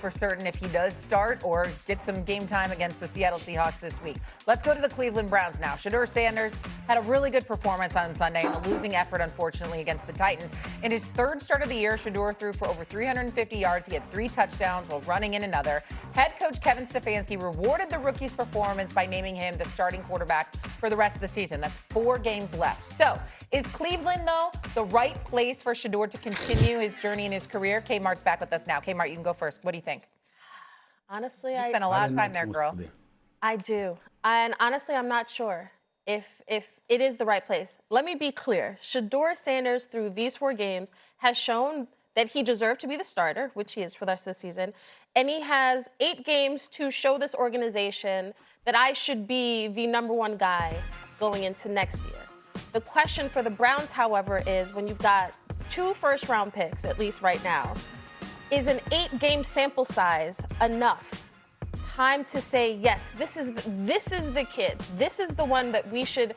for certain if he does start or get some game time against the Seattle Seahawks this week. Let's go to the Cleveland Browns now. Shedeur Sanders had a really good performance on Sunday in a losing effort, unfortunately, against the Titans. In his third start of the year, Shedeur threw for over 350 yards. He had 3 touchdowns while running in another. Head coach Kevin Stefanski rewarded the rookie's performance by naming him the starting quarterback for the rest of the season. That's 4 games left. So is Cleveland, though, the right place for Shedeur to continue his journey in his career? Kmart's back with us now. Kmart, you can go first. What do you think? Honestly, you spent a lot of time there, girl. I do. And honestly, I'm not sure if it is the right place. Let me be clear. Shedeur Sanders, through these 4 games, has shown that he deserved to be the starter, which he is for the rest of the season. And he has 8 games to show this organization that I should be the #1 guy going into next year. The question for the Browns, however, is when you've got 2 first-round picks, at least right now, is an 8-game sample size enough time to say, yes, this is the kid. This is the one that we should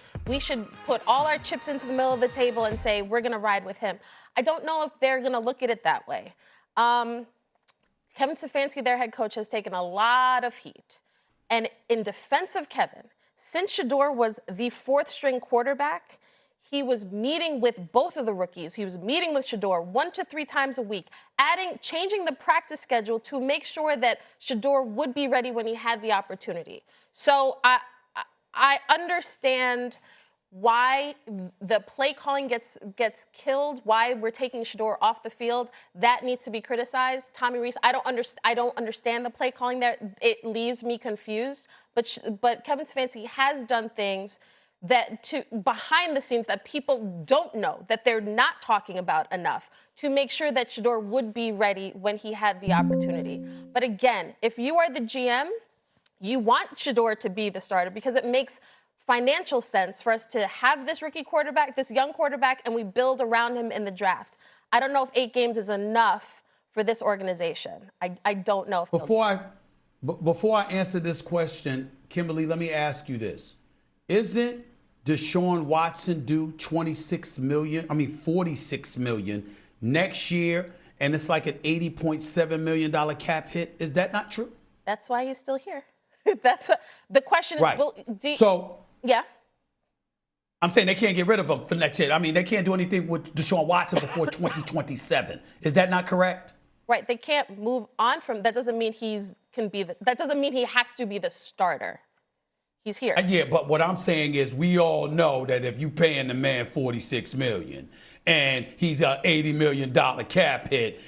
put all our chips into the middle of the table and say, we're going to ride with him. I don't know if they're going to look at it that way. Kevin Stefanski, their head coach, has taken a lot of heat. And in defense of Kevin, since Shedeur was the 4th-string quarterback, he was meeting with both of the rookies. He was meeting with Shedeur 1 to 3 times a week, changing the practice schedule to make sure that Shedeur would be ready when he had the opportunity. So I understand why the play calling gets killed, why we're taking Shedeur off the field. That needs to be criticized. Tommy Rees, I don't understand the play calling there. It leaves me confused. But Kevin Stefanski has done things behind the scenes that people don't know, that they're not talking about enough, to make sure that Shedeur would be ready when he had the opportunity. But again, if you are the GM, you want Shedeur to be the starter because it makes financial sense for us to have this rookie quarterback, this young quarterback, and we build around him in the draft. I don't know if 8 games is enough for this organization. I don't know if Before I answer this question, Kimberly, let me ask you this. Isn't Deshaun Watson due $46 million next year, and it's like an $80.7 million cap hit? Is that not true? That's why he's still here. The question right. is, yeah. I'm saying they can't get rid of him for next year. I mean, they can't do anything with Deshaun Watson before 2027. Is that not correct? Right. They can't move on from. That doesn't mean that doesn't mean he has to be the starter. He's here. Yeah, but what I'm saying is we all know that if you paying the man $46 million and he's an $80 million cap hit,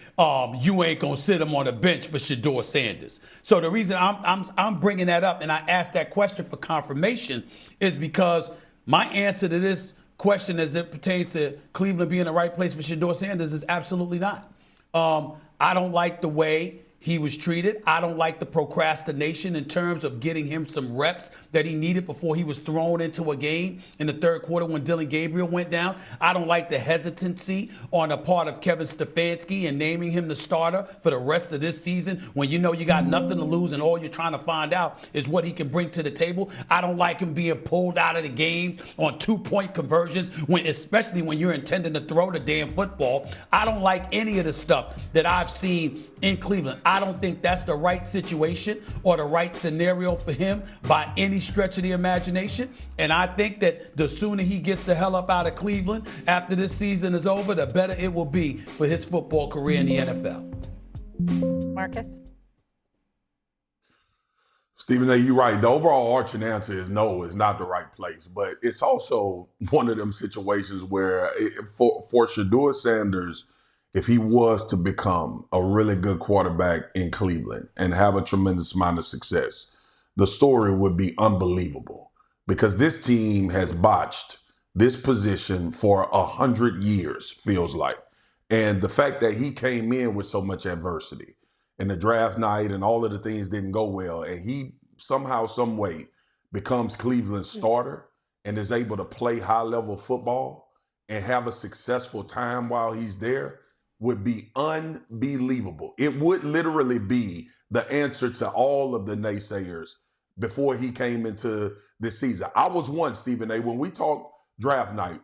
you ain't gonna sit him on a bench for Shedeur Sanders. So the reason I'm bringing that up and I asked that question for confirmation is because my answer to this question as it pertains to Cleveland being the right place for Shedeur Sanders is absolutely not. I don't like the way he was treated. I don't like the procrastination in terms of getting him some reps that he needed before he was thrown into a game in the 3rd quarter when Dylan Gabriel went down. I don't like the hesitancy on the part of Kevin Stefanski in naming him the starter for the rest of this season when you know you got nothing to lose and all you're trying to find out is what he can bring to the table. I don't like him being pulled out of the game on 2-point conversions, especially when you're intending to throw the damn football. I don't like any of the stuff that I've seen in Cleveland. I don't think that's the right situation or the right scenario for him by any stretch of the imagination. And I think that the sooner he gets the hell up out of Cleveland after this season is over, the better it will be for his football career in the NFL. Marcus? Stephen A., you're right. The overall arching answer is no, it's not the right place. But it's also one of them situations where for Shedeur Sanders, if he was to become a really good quarterback in Cleveland and have a tremendous amount of success, the story would be unbelievable because this team has botched this position for 100 years, feels like. And the fact that he came in with so much adversity and the draft night and all of the things didn't go well, and he somehow, some way becomes Cleveland's starter and is able to play high-level football and have a successful time while he's there, would be unbelievable. It would literally be the answer to all of the naysayers before he came into this season. I was one, Stephen A., when we talked draft night,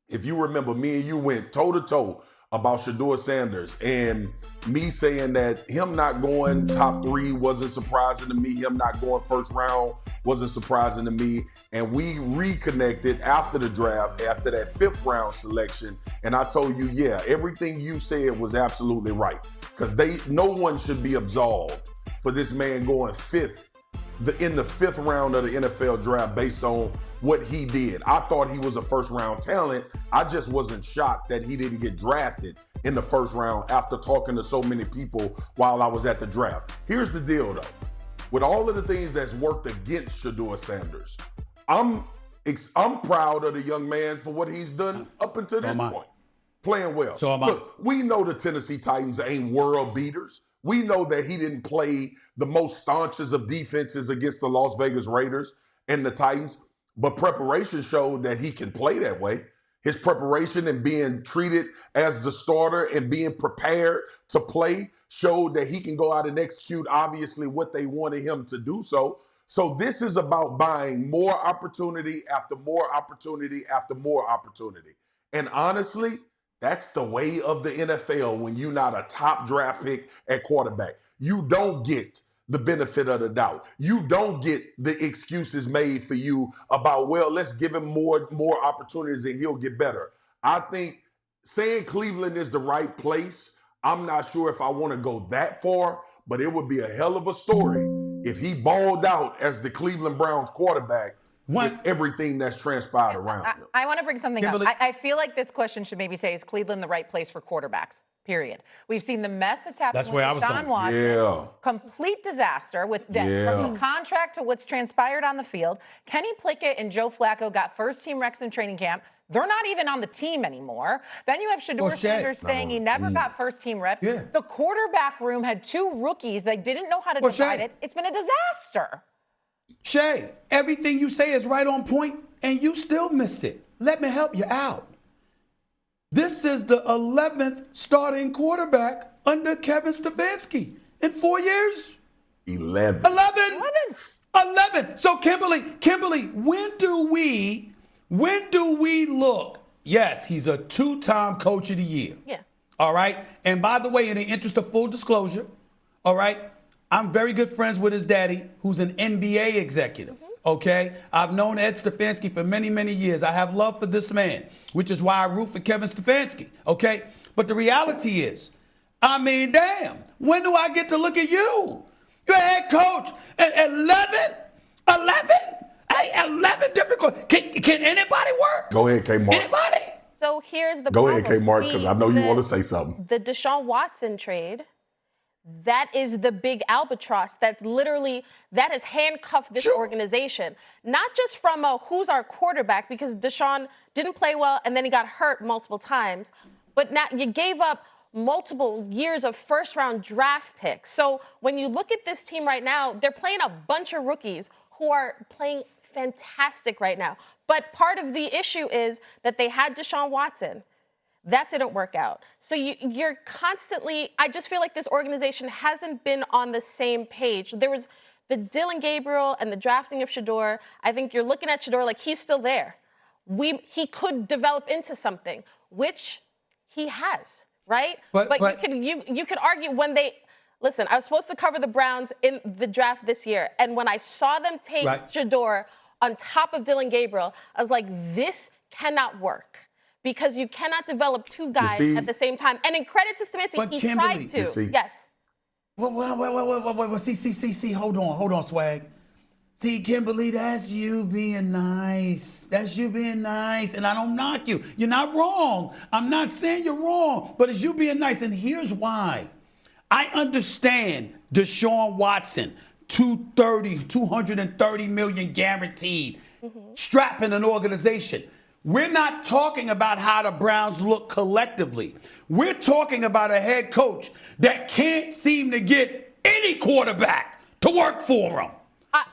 if you remember, me and you went toe-to-toe about Shedeur Sanders, and me saying that him not going top 3 wasn't surprising to me. Him not going first round wasn't surprising to me. And we reconnected after the draft, after that 5th round selection. And I told you, yeah, everything you said was absolutely right. Because no one should be absolved for this man going 5th in the 5th round of the NFL draft based on what he did. I thought he was a first round talent. I just wasn't shocked that he didn't get drafted in the 1st round after talking to so many people while I was at the draft. Here's the deal though. With all of the things that's worked against Shedeur Sanders, I'm proud of the young man for what he's done up until this point. Playing well. So look, we know the Tennessee Titans ain't world beaters. We know that he didn't play the most staunchest of defenses against the Las Vegas Raiders and the Titans, but preparation showed that he can play that way. His preparation and being treated as the starter and being prepared to play showed that he can go out and execute, obviously, what they wanted him to do so. So this is about buying more opportunity after more opportunity after more opportunity. And honestly, that's the way of the NFL when you're not a top draft pick at quarterback. You don't get the benefit of the doubt. You don't get the excuses made for you about, well, let's give him more opportunities and he'll get better. I think saying Cleveland is the right place, I'm not sure if I want to go that far, but it would be a hell of a story if he balled out as the Cleveland Browns quarterback with everything that's transpired around him. I want to bring something up. I feel like this question should maybe say, is Cleveland the right place for quarterbacks? Period. We've seen the mess that's happened with Deshaun Watson. Yeah. Complete disaster with from the contract to what's transpired on the field. Kenny Pickett and Joe Flacco got first-team reps in training camp. They're not even on the team anymore. Then you have Shedeur Sanders saying he never got first-team reps. Yeah. The quarterback room had 2 rookies. They didn't know how to divide it. It's been a disaster. Shay, everything you say is right on point, and you still missed it. Let me help you out. This is the 11th starting quarterback under Kevin Stefanski in 4 years. 11. So Kimberly, when do we look? Yes, he's a 2-time coach of the year. Yeah. All right. And by the way, in the interest of full disclosure, all right, I'm very good friends with his daddy, who's an NBA executive. Okay? I've known Ed Stefanski for many, many years. I have love for this man, which is why I root for Kevin Stefanski. Okay? But the reality is, I mean, damn, when do I get to look at you? You're a head coach at 11? 11 different. Can anybody work? Go ahead, K. Mark. Anybody? So here's the Go problem. ahead, K. Mark, because I know you want to say something. The Deshaun Watson trade, that is the big albatross that has handcuffed this organization. Not just from who's our quarterback, because Deshaun didn't play well and then he got hurt multiple times, but now you gave up multiple years of first-round draft picks. So when you look at this team right now, they're playing a bunch of rookies who are playing fantastic right now. But part of the issue is that they had Deshaun Watson. That didn't work out. So you're constantly, I just feel like this organization hasn't been on the same page. There was the Dylan Gabriel and the drafting of Sheduer. I think you're looking at Sheduer like he's still there. He could develop into something, which he has, right? But you could argue when listen, I was supposed to cover the Browns in the draft this year, and when I saw them take Sheduer on top of Dylan Gabriel, I was like, this cannot work. Because you cannot develop 2 guys at the same time. And in credit to Stefanski, he tried to. Yes. Well, see, hold on, Swag. See, Kimberly, that's you being nice. And I don't knock you. You're not wrong. I'm not saying you're wrong, but it's you being nice. And here's why. I understand Deshaun Watson, $230 million guaranteed, strapping an organization. We're not talking about how the Browns look collectively. We're talking about a head coach that can't seem to get any quarterback to work for him.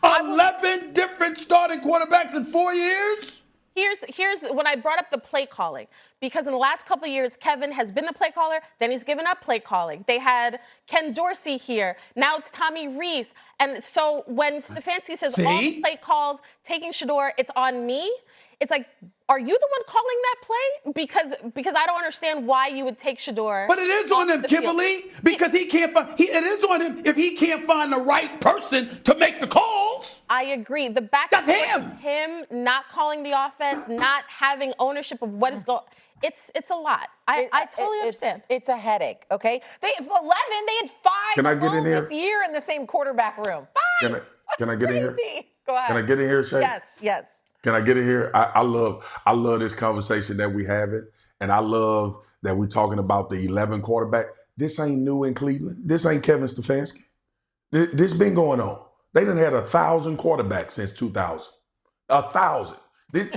11 different starting quarterbacks in 4 years? Here's when I brought up the play calling, because in the last couple of years, Kevin has been the play caller, then he's given up play calling. They had Ken Dorsey here. Now it's Tommy Rees. And so when Stefanski says all play calls, taking Sheduer, it's on me, it's like, are you the one calling that play? Because I don't understand why you would take Sheduer. But it is on him, Kimberly, because he can't find. It is on him if he can't find the right person to make the calls. I agree. The back That's and forth him. of him not calling the offense, not having ownership of what is going. It's a lot. I totally understand. It's a headache. Okay, they have 11. They had 5 Can I get in here? this year in the same quarterback room. 5. Can I get in here? Crazy. Go ahead. Can I get in here, Shay? Yes. Can I get in here? I love this conversation that we having, and I love that we talking about the 11 quarterback. This ain't new in Cleveland. This ain't Kevin Stefanski. This been going on. They done had 1,000 quarterbacks since 2000. 1,000.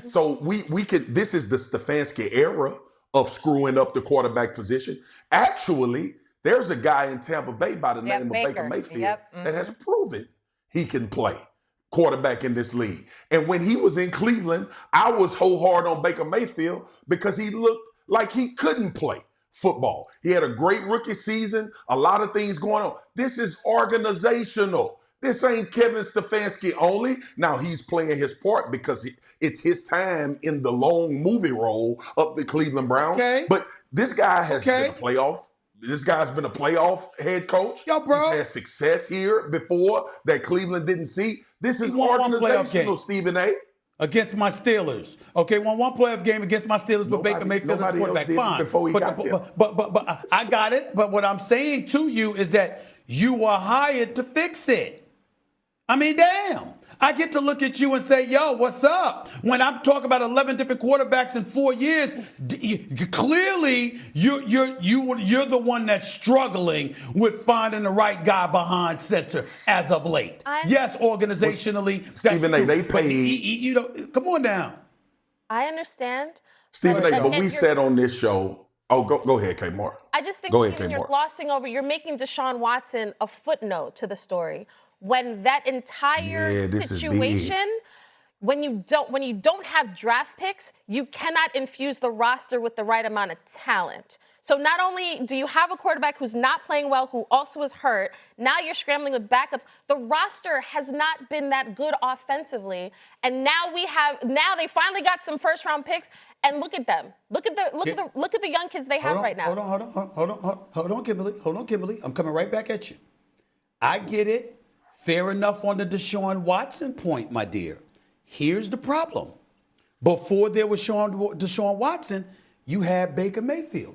So we could. This is the Stefanski era of screwing up the quarterback position. Actually, there's a guy in Tampa Bay by the name of Baker Mayfield that has proven he can play quarterback in this league. And when he was in Cleveland, I was so hard on Baker Mayfield because he looked like he couldn't play football. He had a great rookie season, a lot of things going on. This is organizational. This ain't Kevin Stefanski only. Now he's playing his part because it's his time in the long movie role of the Cleveland Browns. Okay. But this guy has been a playoff. This guy's been a playoff head coach. Yo, bro. He's had success here before that Cleveland didn't see. This is organizational, Stephen A. Against my Steelers. Okay, won one playoff game against my Steelers, but Baker Mayfield is quarterback. Fine. Before he got there. But I got it. But what I'm saying to you is that you were hired to fix it. I mean, damn. I get to look at you and say, yo, what's up? When I'm talking about 11 different quarterbacks in 4 years, clearly you're the one that's struggling with finding the right guy behind center as of late. Yes, organizationally. Stephen A., they paid. Come on down. I understand. Stephen A., but we said on this show, go ahead, K. Moore. I just think you're glossing over, you're making Deshaun Watson a footnote to the story. When that entire situation, when you don't have draft picks, you cannot infuse the roster with the right amount of talent. So not only do you have a quarterback who's not playing well, who also is hurt, now you're scrambling with backups. The roster has not been that good offensively, and now they finally got some first-round picks, and look at them. Look at the young kids they have right now. Hold on, Kimberly. I'm coming right back at you. I get it. Fair enough on the Deshaun Watson point, my dear. Here's the problem. Before there was Deshaun Watson, you had Baker Mayfield.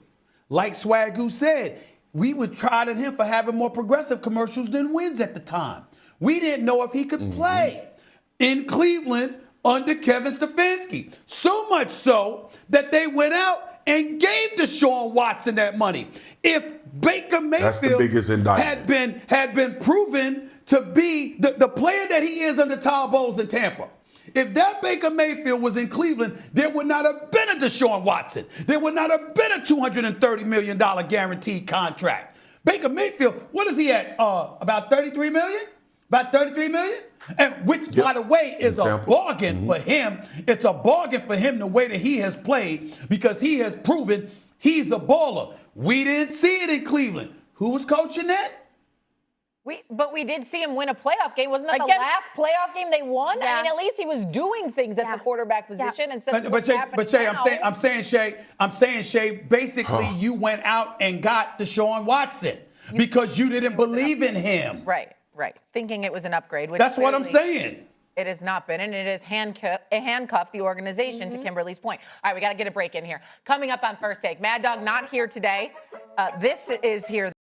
Like Swagoo said, we were tried at him for having more progressive commercials than wins at the time. We didn't know if he could play in Cleveland under Kevin Stefanski. So much so that they went out and gave Deshaun Watson that money. If Baker Mayfield had been proven to be the player that he is under Todd Bowles in Tampa, if that Baker Mayfield was in Cleveland, there would not have been a Deshaun Watson. There would not have been a $230 million guaranteed contract. Baker Mayfield, what is he at? About $33 million? About $33 million? And which, by the way, is a bargain for him. It's a bargain for him the way that he has played because he has proven he's a baller. We didn't see it in Cleveland. Who was coaching that? But we did see him win a playoff game. Wasn't that the last playoff game they won? Yeah. I mean, at least he was doing things at the quarterback position instead of Shay, I'm saying, Shay, basically you went out and got Deshaun Watson because you didn't believe in him. Right. Thinking it was an upgrade. Which that's what I'm saying. It has not been, and it has handcuffed the organization, to Kimberly's point. All right, we got to get a break in here. Coming up on First Take, Mad Dog not here today. This is here.